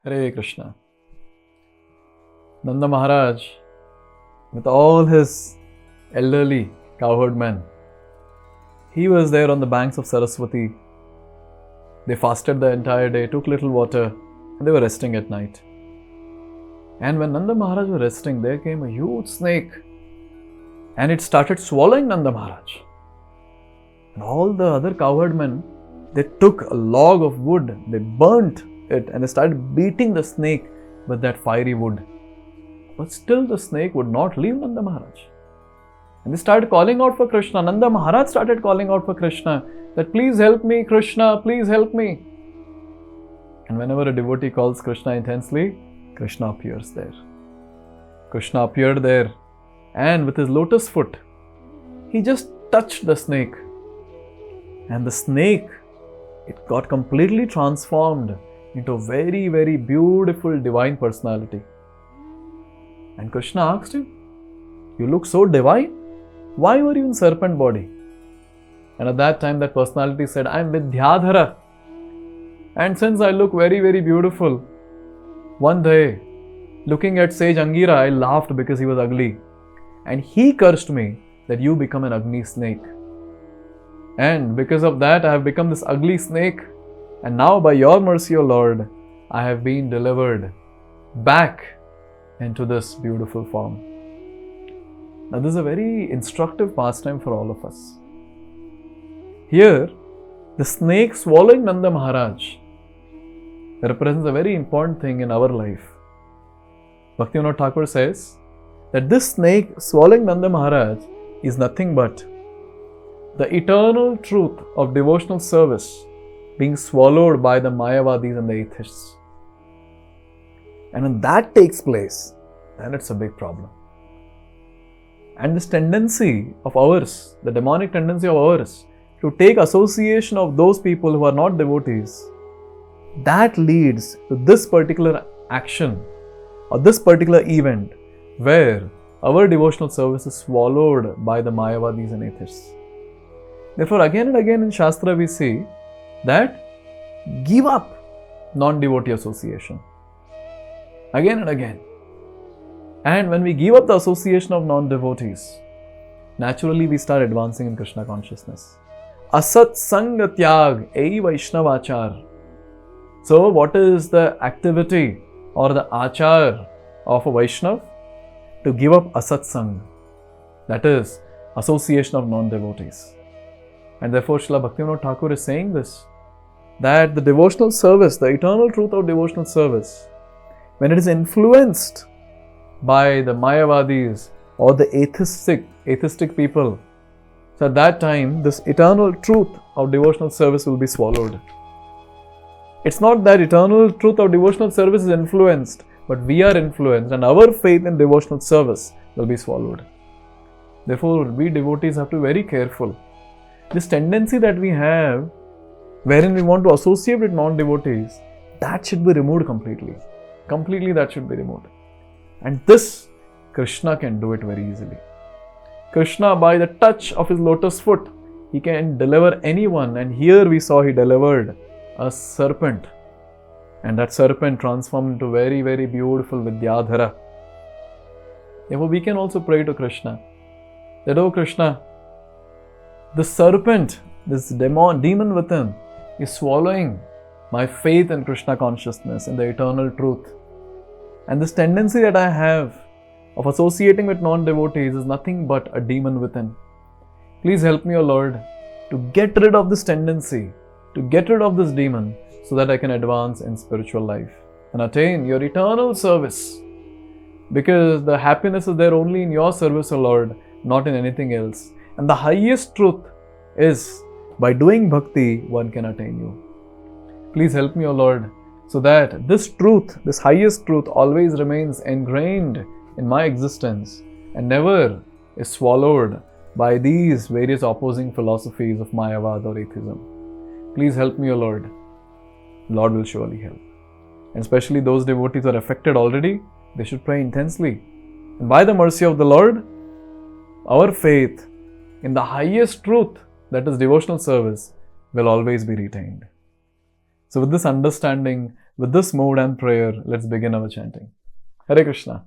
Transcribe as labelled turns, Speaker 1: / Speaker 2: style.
Speaker 1: Hare Krishna. Nanda Maharaj, with all his elderly cowherd men, he was there on the banks of Saraswati. They fasted the entire day, took little water, and they were resting at night. And when Nanda Maharaj was resting, there came a huge snake, and it started swallowing Nanda Maharaj. And all the other cowherd men, they took a log of wood, they burnt it, and they started beating the snake with that fiery wood. But still the snake would not leave Nanda Maharaj. And they started calling out for Krishna. Nanda Maharaj started calling out for Krishna that please help me, Krishna, please help me. And whenever a devotee calls Krishna intensely, Krishna appears there. Krishna appeared there, and with his lotus foot, he just touched the snake. And the snake, it got completely transformed into a very, very beautiful divine personality. And Krishna asked him, "You look so divine. Why were you in serpent body?" And at that time that personality said, "I am Vidyadhara. And since I look very, very beautiful, one day, looking at sage Angira, I laughed because he was ugly. And he cursed me that you become an Agni snake. And because of that, I have become this ugly snake. And now by your mercy, O Lord, I have been delivered back into this beautiful form." Now this is a very instructive pastime for all of us. Here, the snake swallowing Nanda Maharaj represents a very important thing in our life. Bhaktivinoda Thakur says that this snake swallowing Nanda Maharaj is nothing but the eternal truth of devotional service being swallowed by the Mayavadis and the atheists. And when that takes place, then it's a big problem. And this tendency of ours, the demonic tendency of ours, to take association of those people who are not devotees, that leads to this particular action or this particular event where our devotional service is swallowed by the Mayavadis and atheists. Therefore, again and again in Shastra we see that give up non-devotee association. Again and again. And when we give up the association of non-devotees, naturally we start advancing in Krishna consciousness. Asat Sanga Tyag Ei Vaishnavachar. So what is the activity or the achar of a Vaishnav? To give up Asat Sang. That is association of non-devotees. And therefore Srila Bhaktivinoda Thakur is saying this, that the devotional service, the eternal truth of devotional service, when it is influenced by the Mayavadis or the atheistic people, so at that time this eternal truth of devotional service will be swallowed. It's not that eternal truth of devotional service is influenced, but we are influenced and our faith in devotional service will be swallowed. Therefore, we devotees have to be very careful. This tendency that we have, wherein we want to associate with non-devotees, that should be removed completely. Completely that should be removed. And this, Krishna can do it very easily. Krishna, by the touch of his lotus foot, he can deliver anyone. And here we saw he delivered a serpent. And that serpent transformed into very, very beautiful Vidyadhara. Therefore, we can also pray to Krishna that, "Oh Krishna, the serpent, this demon within, is swallowing my faith in Krishna consciousness, in the eternal truth. And this tendency that I have of associating with non-devotees is nothing but a demon within. Please help me, O Lord, to get rid of this tendency, to get rid of this demon, so that I can advance in spiritual life and attain your eternal service. Because the happiness is there only in your service, O Lord, not in anything else. And the highest truth is, by doing bhakti, one can attain you. Please help me, O Lord, so that this truth, this highest truth, always remains ingrained in my existence and never is swallowed by these various opposing philosophies of Mayavad or atheism. Please help me, O Lord." Lord will surely help. And especially those devotees who are affected already, they should pray intensely. And by the mercy of the Lord, our faith in the highest truth, that is devotional service, will always be retained. So with this understanding, With this mood and prayer, let's begin our chanting. Hare Krishna.